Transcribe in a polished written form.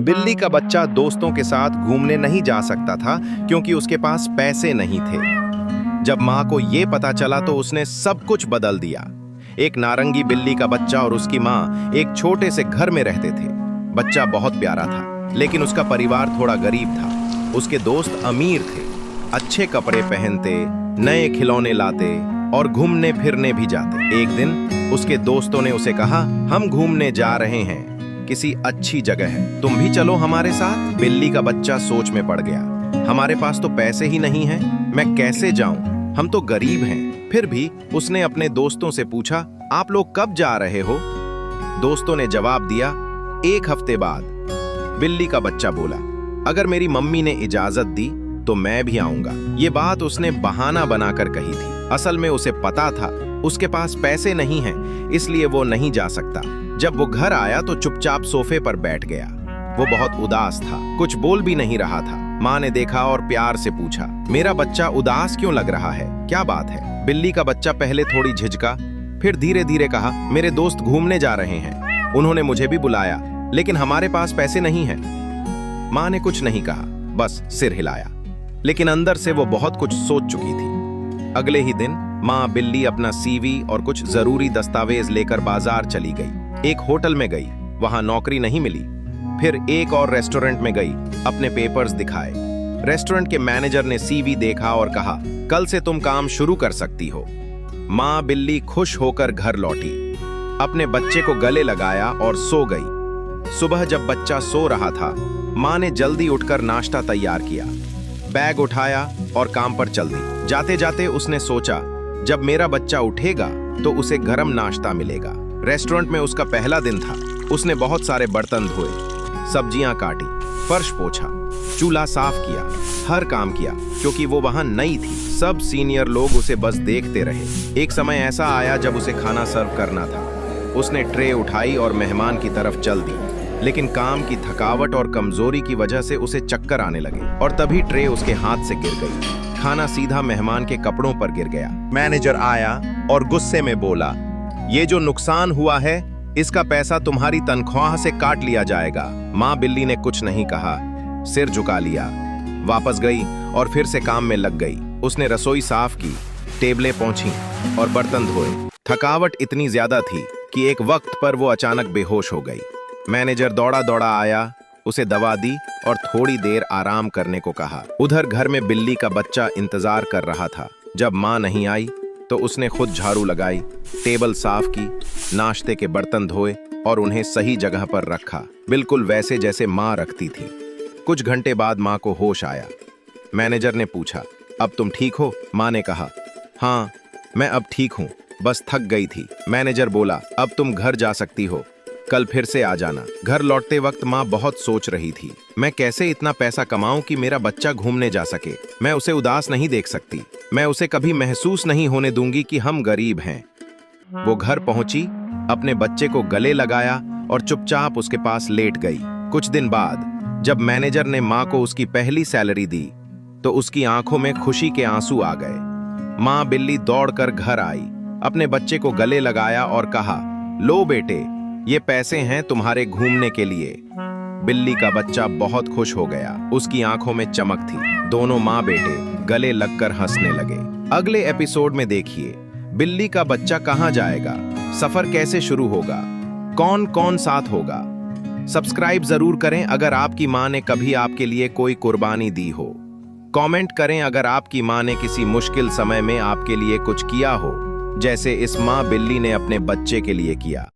बिल्ली का बच्चा दोस्तों के साथ घूमने नहीं जा सकता था क्योंकि उसके पास पैसे नहीं थे। जब माँ को ये पता चला तो उसने सब कुछ बदल दिया। एक नारंगी बिल्ली का बच्चा और उसकी माँ एक छोटे से घर में रहते थे। बच्चा बहुत प्यारा था, लेकिन उसका परिवार थोड़ा गरीब था। उसके दोस्त अमीर थे, अच्छे कपड़े पहनते, नए खिलौने लाते और घूमने फिरने भी जाते। एक दिन उसके दोस्तों ने उसे कहा, हम घूमने जा रहे हैं, किसी अच्छी जगह है, तुम भी चलो हमारे साथ। बिल्ली का बच्चा सोच में पड़ गया, हमारे पास तो पैसे ही नहीं हैं, मैं कैसे जाऊं, हम तो गरीब हैं। फिर भी उसने अपने दोस्तों से पूछा, आप लोग कब जा रहे हो? दोस्तों ने जवाब दिया, 1 हफ्ते बाद। बिल्ली का बच्चा बोला, अगर मेरी मम्मी ने इजाजत दी तो मैं भी आऊंगा। ये बात उसने बहाना बनाकर कही थी। असल में उसे पता था उसके पास पैसे नहीं हैं, इसलिए वो नहीं जा सकता। जब वो घर आया तो चुपचाप सोफे पर बैठ गया। वो बहुत उदास था, कुछ बोल भी नहीं रहा था। माँ ने देखा और प्यार से पूछा, मेरा बच्चा उदास क्यों लग रहा है, क्या बात है? बिल्ली का बच्चा पहले थोड़ी झिझका, फिर धीरे धीरे कहा, मेरे दोस्त घूमने जा रहे हैं, उन्होंने मुझे भी बुलाया, लेकिन हमारे पास पैसे नहीं हैं। माँ ने कुछ नहीं कहा, बस सिर हिलाया, लेकिन अंदर से वो बहुत कुछ सोच चुकी थी। अगले ही दिन माँ बिल्ली अपना सीवी और कुछ जरूरी दस्तावेज लेकर बाजार चली गई। एक होटल में गई, वहां नौकरी नहीं मिली। फिर एक और रेस्टोरेंट में गई, अपने पेपर्स दिखाए। रेस्टोरेंट के मैनेजर ने सीवी देखा और कहा, कल से तुम काम शुरू कर सकती हो। माँ बिल्ली खुश होकर घर लौटी, अपने बच्चे को गले लगाया और सो गई। सुबह जब बच्चा सो रहा था, माँ ने जल्दी उठकर नाश्ता तैयार किया, बैग उठाया और काम पर चल दी। जाते जाते उसने सोचा, जब मेरा बच्चा उठेगा तो उसे गरम नाश्ता मिलेगा। रेस्टोरेंट में उसका पहला दिन था। उसने बहुत सारे बर्तन धोए, सब्जियां काटी, फर्श पोछा, चूल्हा साफ किया, हर काम किया, क्योंकि वो वहां नई थी। सब सीनियर लोग उसे बस देखते रहे। एक समय ऐसा आया जब उसे खाना सर्व करना था। उसने ट्रे उठाई और मेहमान की तरफ चल दी, लेकिन काम की थकावट और कमजोरी की वजह से उसे चक्कर आने लगे और तभी ट्रे उसके हाथ से गिर गई। खाना सीधा मेहमान के कपड़ों पर गिर गया। मैनेजर आया और गुस्से में बोला, ये जो नुकसान हुआ है, इसका पैसा तुम्हारी तनख्वाह से काट लिया जाएगा। माँ बिल्ली ने कुछ नहीं कहा, सिर झुका लिया, वापस गई और फिर से काम में लग गई। उसने रसोई साफ की, टेबलें पोंछी और बर्तन धोए। थकावट इतनी ज्यादा थी कि एक वक्त पर वो अचानक बेहोश हो गई। मैनेजर दौड़ा दौड़ा आया, उसे दवा दी और थोड़ी देर आराम करने को कहा। उधर घर में बिल्ली का बच्चा इंतजार कर रहा था। जब माँ नहीं आई तो उसने खुद झाड़ू लगाई, टेबल साफ की, नाश्ते के बर्तन धोए और उन्हें सही जगह पर रखा, बिल्कुल वैसे जैसे माँ रखती थी। कुछ घंटे बाद माँ को होश आया। मैनेजर ने पूछा, अब तुम ठीक हो? माँ ने कहा, हाँ, मैं अब ठीक हूँ, बस थक गई थी। मैनेजर बोला, अब तुम घर जा सकती हो, कल फिर से आ जाना। घर लौटते वक्त माँ बहुत सोच रही थी, मैं कैसे इतना पैसा कमाऊं कि मेरा बच्चा घूमने जा सके। मैं उसे उदास नहीं देख सकती, मैं उसे कभी महसूस नहीं होने दूंगी कि हम गरीब हैं। वो घर पहुंची, अपने बच्चे को गले लगाया और चुपचाप उसके पास लेट गई। कुछ दिन बाद जब मैनेजर ने माँ को उसकी पहली सैलरी दी तो उसकी आंखों में खुशी के आंसू आ गए। माँ बिल्ली दौड़कर घर आई, अपने बच्चे को गले लगाया और कहा, लो बेटे, ये पैसे हैं तुम्हारे घूमने के लिए। बिल्ली का बच्चा बहुत खुश हो गया, उसकी आंखों में चमक थी। दोनों माँ बेटे गले लगकर हंसने लगे। अगले एपिसोड में देखिए, बिल्ली का बच्चा कहाँ जाएगा, सफर कैसे शुरू होगा, कौन कौन साथ होगा। सब्सक्राइब जरूर करें अगर आपकी माँ ने कभी आपके लिए कोई कुर्बानी दी हो। कमेंट करें अगर आपकी माँ ने किसी मुश्किल समय में आपके लिए कुछ किया हो, जैसे इस माँ बिल्ली ने अपने बच्चे के लिए किया।